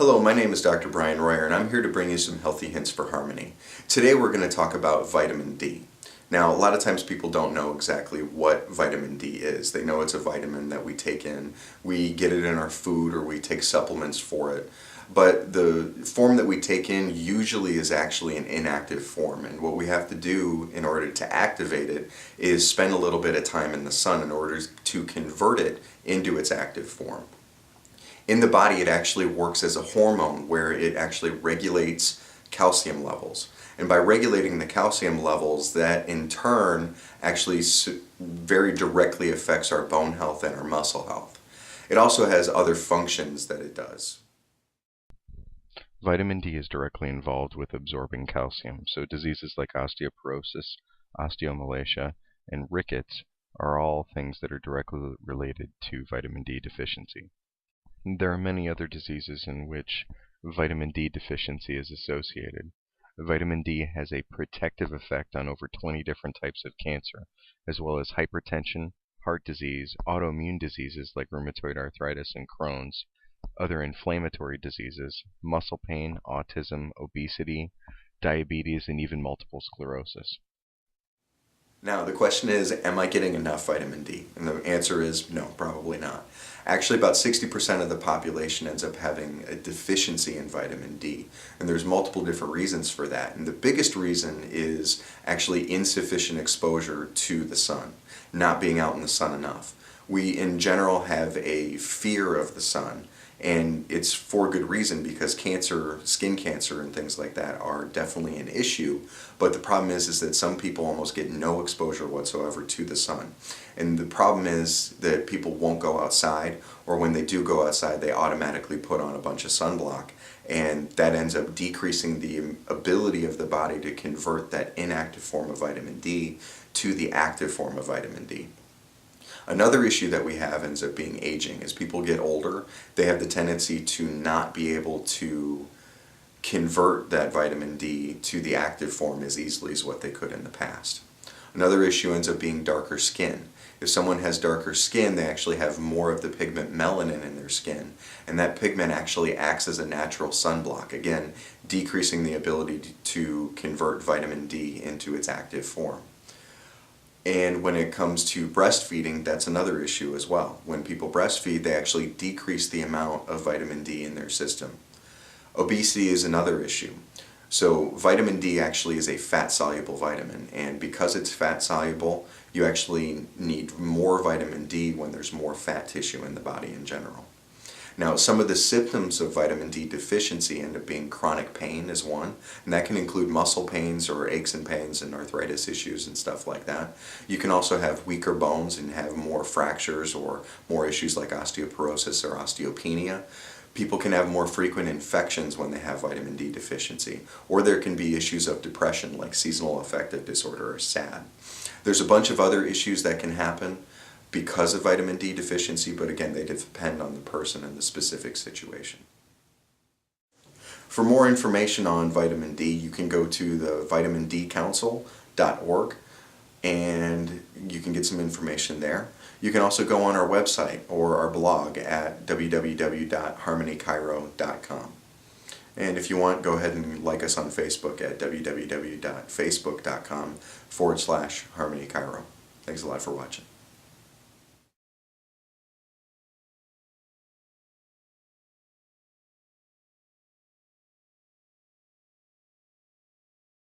Hello, my name is Dr. Bryan Royer, and I'm here to bring you some healthy hints for harmony. Today we're going to talk about vitamin D. Now, a lot of times people don't know exactly what vitamin D is. They know it's a vitamin that we take in, we get it in our food, or we take supplements for it. But the form that we take in usually is actually an inactive form, and what we have to do in order to activate it is spend a little bit of time in the sun in order to convert it into its active form. In the body, it actually works as a hormone where it actually regulates calcium levels. And by regulating the calcium levels, that in turn actually very directly affects our bone health and our muscle health. It also has other functions that it does. Vitamin D is directly involved with absorbing calcium, so diseases like osteoporosis, osteomalacia, and rickets are all things that are directly related to vitamin D deficiency. There are many other diseases in which vitamin D deficiency is associated. Vitamin D has a protective effect on over 20 different types of cancer, as well as hypertension, heart disease, autoimmune diseases like rheumatoid arthritis and Crohn's, other inflammatory diseases, muscle pain, autism, obesity, diabetes, and even multiple sclerosis. Now, the question is, am I getting enough vitamin D? And the answer is no, probably not. Actually, about 60% of the population ends up having a deficiency in vitamin D. And there's multiple different reasons for that. And the biggest reason is actually insufficient exposure to the sun, not being out in the sun enough. We, in general, have a fear of the sun. And it's for good reason, because cancer, skin cancer and things like that are definitely an issue. But the problem is that some people almost get no exposure whatsoever to the sun. And the problem is that people won't go outside, or when they do go outside, they automatically put on a bunch of sunblock. And that ends up decreasing the ability of the body to convert that inactive form of vitamin D to the active form of vitamin D. Another issue that we have ends up being aging. As people get older, they have the tendency to not be able to convert that vitamin D to the active form as easily as what they could in the past. Another issue ends up being darker skin. If someone has darker skin, they actually have more of the pigment melanin in their skin, and that pigment actually acts as a natural sunblock, again, decreasing the ability to convert vitamin D into its active form. And when it comes to breastfeeding, that's another issue as well. When people breastfeed, they actually decrease the amount of vitamin D in their system. Obesity is another issue. So vitamin D actually is a fat-soluble vitamin, and because it's fat-soluble, you actually need more vitamin D when there's more fat tissue in the body in general. Now, some of the symptoms of vitamin D deficiency end up being chronic pain is one, and that can include muscle pains or aches and pains and arthritis issues and stuff like that. You can also have weaker bones and have more fractures or more issues like osteoporosis or osteopenia. People can have more frequent infections when they have vitamin D deficiency, or there can be issues of depression like seasonal affective disorder or SAD. There's a bunch of other issues that can happen because of vitamin D deficiency, but again, they depend on the person and the specific situation. For more information on vitamin D, you can go to the vitamindcouncil.org and you can get some information there. You can also go on our website or our blog at www.harmonychiro.com. And if you want, go ahead and like us on Facebook at www.facebook.com/harmonychiro. Thanks a lot for watching.